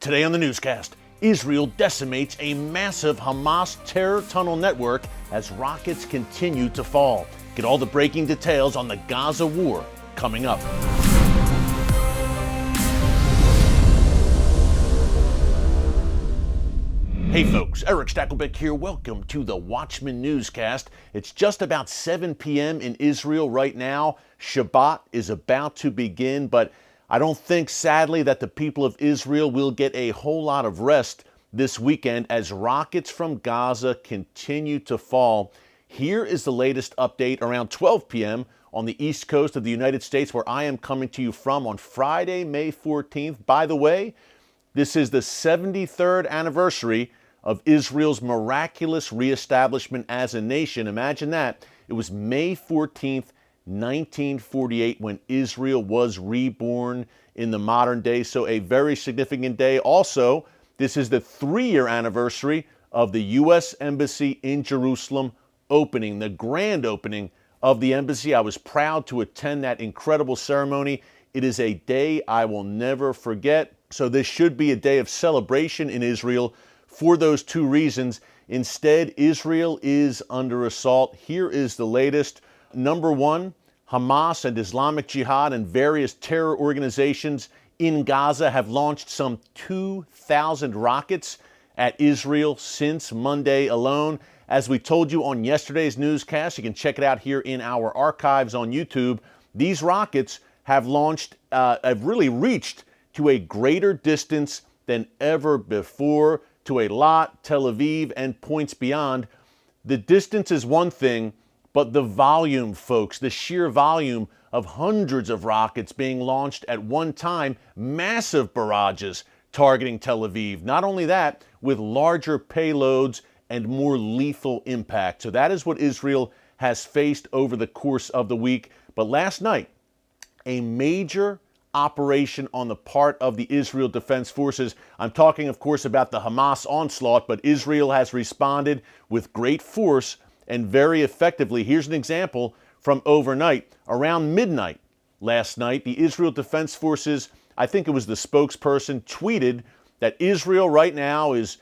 Today on the newscast, Israel decimates a massive Hamas terror tunnel network as rockets continue to fall. Get all the breaking details on the Gaza war coming up. Hey folks, Erick Stakelbeck here. Welcome to the Watchman Newscast. It's just about 7 p.m. in Israel right now. Shabbat is about to begin, but I don't think, sadly, that the people of Israel will get a whole lot of rest this weekend as rockets from Gaza continue to fall. Here is the latest update around 12 p.m. on the east coast of the United States, where I am coming to you from on Friday, May 14th. By the way, this is the 73rd anniversary of Israel's miraculous reestablishment as a nation. Imagine that. It was May 14th, 1948, when Israel was reborn in the modern day. So a very significant day. Also, this is the 3-year anniversary of the U.S. Embassy in Jerusalem opening, the grand opening of the embassy. I was proud to attend that incredible ceremony. It is a day I will never forget. So this should be a day of celebration in Israel for those two reasons. Instead, Israel is under assault. Here is the latest. Number one, Hamas and Islamic Jihad and various terror organizations in Gaza have launched some 2,000 rockets at Israel since Monday alone. As we told you on yesterday's newscast, you can check it out here in our archives on YouTube. These rockets have really reached to a greater distance than ever before, to Eilat, Tel Aviv, and points beyond. The distance is one thing, but the volume, folks, the sheer volume of hundreds of rockets being launched at one time, massive barrages targeting Tel Aviv. Not only that, with larger payloads and more lethal impact. So that is what Israel has faced over the course of the week. But last night, a major operation on the part of the Israel Defense Forces. I'm talking, of course, about the Hamas onslaught, but Israel has responded with great force and very effectively. Here's an example from overnight. Around midnight last night, the Israel Defense Forces, I think it was the spokesperson, tweeted that Israel right now is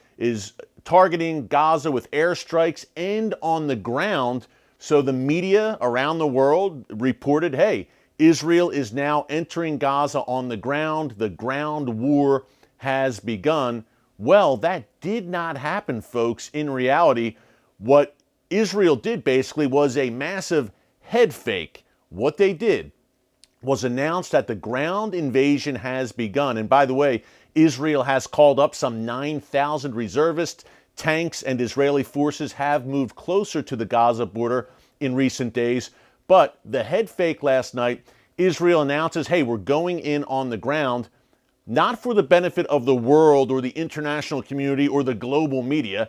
targeting Gaza with airstrikes and on the ground. So the media around the world reported, hey, Israel is now entering Gaza on the ground. The ground war has begun. Well, that did not happen, folks. In reality, what Israel did basically was a massive head fake. What they did was announce that the ground invasion has begun. And by the way, Israel has called up some 9,000 reservists. Tanks and Israeli forces have moved closer to the Gaza border in recent days. But the head fake last night, Israel announces, hey, we're going in on the ground, not for the benefit of the world or the international community or the global media,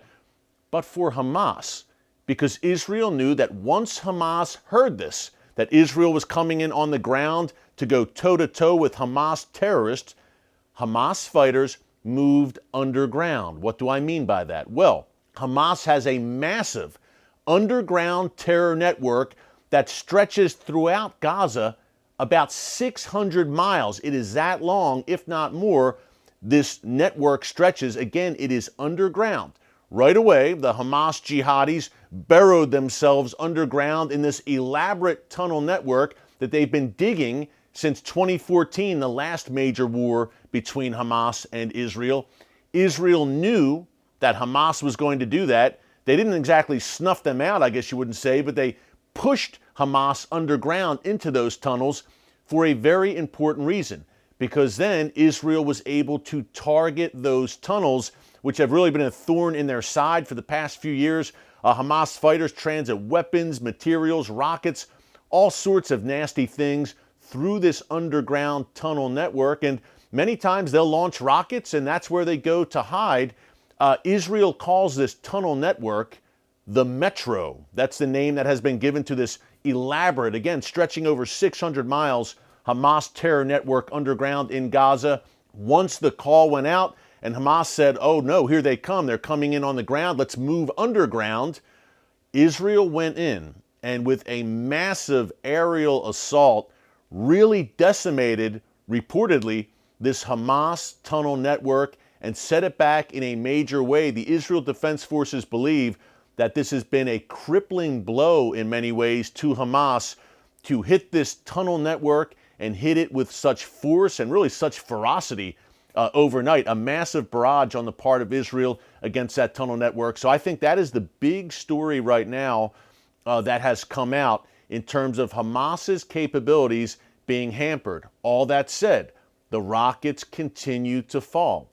but for Hamas. Because Israel knew that once Hamas heard this, that Israel was coming in on the ground to go toe-to-toe with Hamas terrorists, Hamas fighters moved underground. What do I mean by that? Well, Hamas has a massive underground terror network that stretches throughout Gaza about 600 miles. It is that long, if not more. This network stretches. Again, it is underground. Right away, the Hamas jihadis burrowed themselves underground in this elaborate tunnel network that they've been digging since 2014, the last major war between Hamas and Israel. Israel knew that Hamas was going to do that. They didn't exactly snuff them out, I guess you wouldn't say, but they pushed Hamas underground into those tunnels for a very important reason, because then Israel was able to target those tunnels, which have really been a thorn in their side for the past few years. Hamas fighters transit weapons, materials, rockets, all sorts of nasty things through this underground tunnel network. And many times they'll launch rockets, and that's where they go to hide. Israel calls this tunnel network the Metro. That's the name that has been given to this elaborate, again, stretching over 600 miles, Hamas terror network underground in Gaza. Once the call went out and Hamas said, oh no, here they come, they're coming in on the ground, let's move underground, Israel went in and with a massive aerial assault really decimated, reportedly, this Hamas tunnel network and set it back in a major way. The Israel Defense Forces believe that this has been a crippling blow in many ways to Hamas to hit this tunnel network and hit it with such force and really such ferocity overnight. A massive barrage on the part of Israel against that tunnel network. So I think that is the big story right now that has come out in terms of Hamas's capabilities being hampered. All that said, the rockets continue to fall,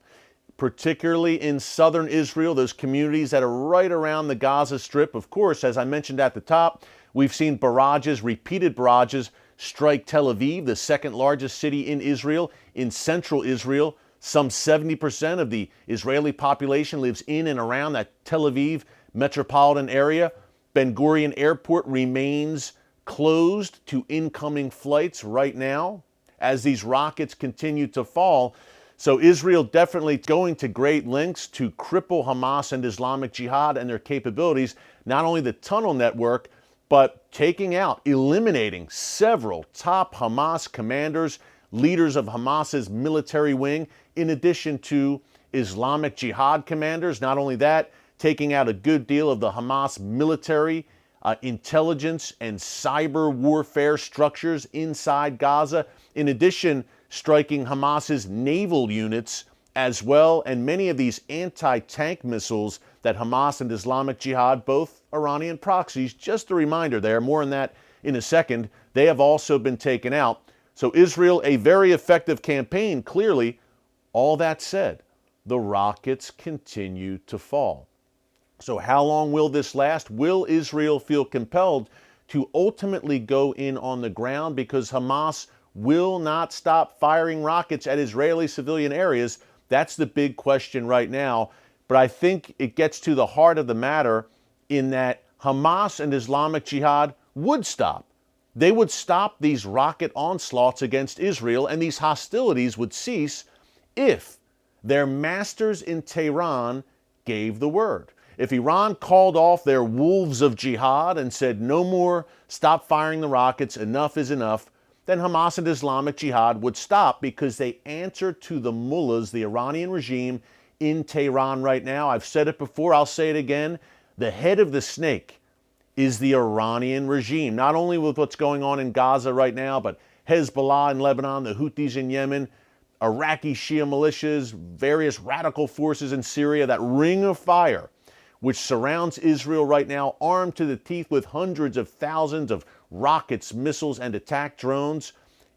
particularly in southern Israel, those communities that are right around the Gaza Strip. Of course, as I mentioned at the top, we've seen barrages, repeated barrages, strike Tel Aviv, the second largest city in Israel, in central Israel. Some 70% of the Israeli population lives in and around that Tel Aviv metropolitan area. Ben Gurion Airport remains closed to incoming flights right now as these rockets continue to fall. So Israel definitely going to great lengths to cripple Hamas and Islamic Jihad and their capabilities, not only the tunnel network, but taking out, eliminating several top Hamas commanders, leaders of Hamas's military wing, in addition to Islamic Jihad commanders. Not only that, taking out a good deal of the Hamas military intelligence and cyber warfare structures inside Gaza. In addition, striking Hamas's naval units as well, and many of these anti-tank missiles that Hamas and Islamic Jihad, both Iranian proxies, just a reminder there, more on that in a second, they have also been taken out. So Israel, a very effective campaign, clearly. All that said, the rockets continue to fall. So how long will this last? Will Israel feel compelled to ultimately go in on the ground? Because Hamas will not stop firing rockets at Israeli civilian areas. That's the big question right now. But I think it gets to the heart of the matter in that Hamas and Islamic Jihad would stop. They would stop these rocket onslaughts against Israel, and these hostilities would cease if their masters in Tehran gave the word. If Iran called off their wolves of jihad and said, no more, stop firing the rockets, enough is enough, then Hamas and Islamic Jihad would stop, because they answer to the mullahs, the Iranian regime in Tehran right now. I've said it before, I'll say it again. The head of the snake is the Iranian regime, not only with what's going on in Gaza right now, but Hezbollah in Lebanon, the Houthis in Yemen, Iraqi Shia militias, various radical forces in Syria, that ring of fire which surrounds Israel right now, armed to the teeth with hundreds of thousands of rockets, missiles, and attack drones.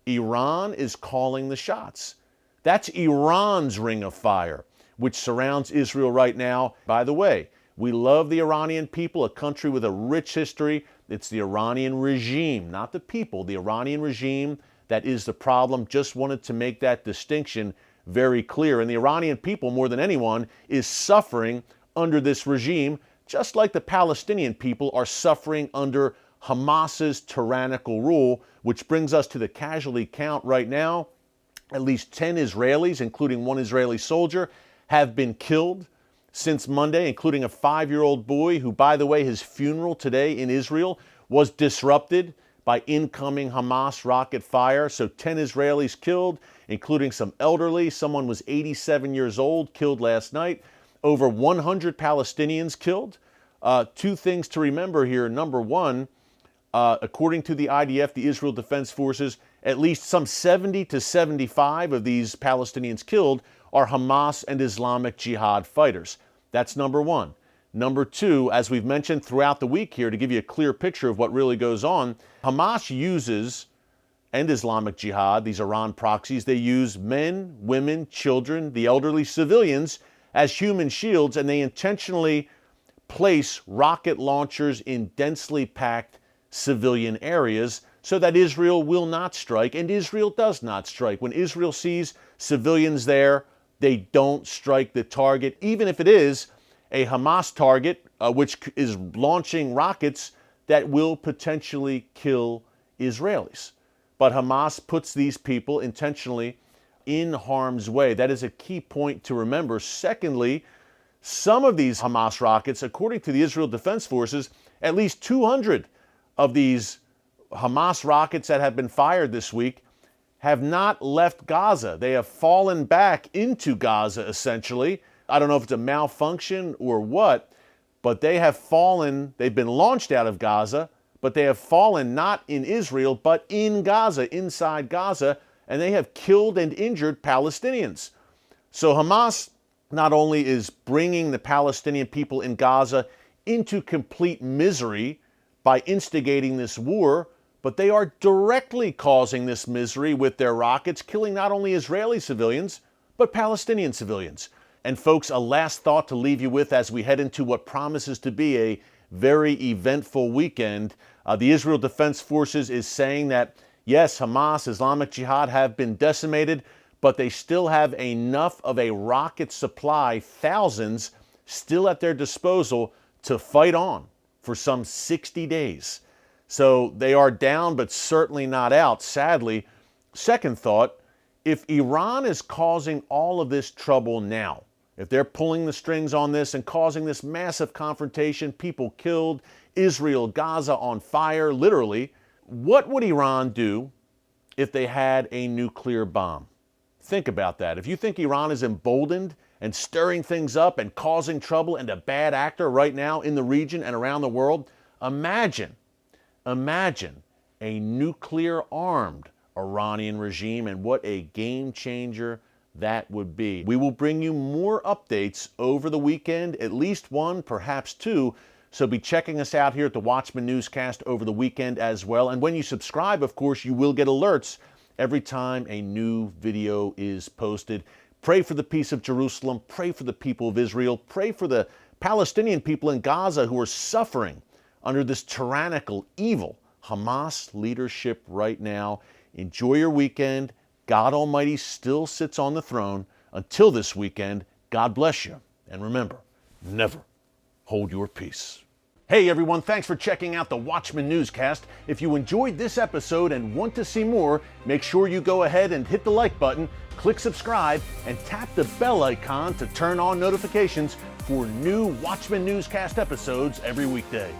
Iran is calling the shots. That's Iran's ring of fire, which surrounds Israel right now. By the way, we love the Iranian people, a country with a rich history. It's the Iranian regime, not the people, the Iranian regime that is the problem. Just wanted to make that distinction very clear. And the Iranian people, more than anyone, is suffering under this regime, just like the Palestinian people are suffering under Hamas's tyrannical rule, which brings us to the casualty count right now. At least 10 Israelis, including one Israeli soldier, have been killed since Monday, including a 5-year-old boy who, by the way, his funeral today in Israel was disrupted by incoming Hamas rocket fire. So 10 Israelis killed, including some elderly. Someone was 87 years old, killed last night. Over 100 Palestinians killed. Two things to remember here. Number one, according to the IDF, the Israel Defense Forces, at least some 70 to 75 of these Palestinians killed are Hamas and Islamic Jihad fighters. That's number one. Number two, as we've mentioned throughout the week here, to give you a clear picture of what really goes on, Hamas uses, and Islamic Jihad, these Iran proxies, they use men, women, children, the elderly, civilians as human shields, and they intentionally place rocket launchers in densely packed civilian areas so that Israel will not strike, and Israel does not strike. When Israel sees civilians there, they don't strike the target, even if it is a Hamas target, which is launching rockets that will potentially kill Israelis. But Hamas puts these people intentionally in harm's way. That is a key point to remember. Secondly, some of these Hamas rockets, according to the Israel Defense Forces, at least 200 of these Hamas rockets that have been fired this week have not left Gaza. They have fallen back into Gaza, essentially. I don't know if it's a malfunction or what, but they have fallen. They've been launched out of Gaza, but they have fallen not in Israel, but in Gaza, inside Gaza, and they have killed and injured Palestinians. So Hamas not only is bringing the Palestinian people in Gaza into complete misery by instigating this war, but they are directly causing this misery with their rockets, killing not only Israeli civilians, but Palestinian civilians. And folks, a last thought to leave you with as we head into what promises to be a very eventful weekend. The Israel Defense Forces is saying that, yes, Hamas, Islamic Jihad have been decimated, but they still have enough of a rocket supply, thousands, still at their disposal to fight on for some 60 days. So they are down, but certainly not out, sadly. Second thought, if Iran is causing all of this trouble now, if they're pulling the strings on this and causing this massive confrontation, people killed, Israel, Gaza on fire, literally, what would Iran do if they had a nuclear bomb? Think about that. If you think Iran is emboldened and stirring things up and causing trouble and a bad actor right now in the region and around the world, imagine a nuclear-armed Iranian regime and what a game changer that would be. We will bring you more updates over the weekend, at least one, perhaps two. So be checking us out here at the Watchman Newscast over the weekend as well. And when you subscribe, of course, you will get alerts every time a new video is posted. Pray for the peace of Jerusalem. Pray for the people of Israel. Pray for the Palestinian people in Gaza who are suffering under this tyrannical, evil Hamas leadership right now. Enjoy your weekend. God Almighty still sits on the throne. Until this weekend, God bless you. And remember, never hold your peace. Hey everyone, thanks for checking out the Watchman Newscast. If you enjoyed this episode and want to see more, make sure you go ahead and hit the like button, click subscribe, and tap the bell icon to turn on notifications for new Watchman Newscast episodes every weekday.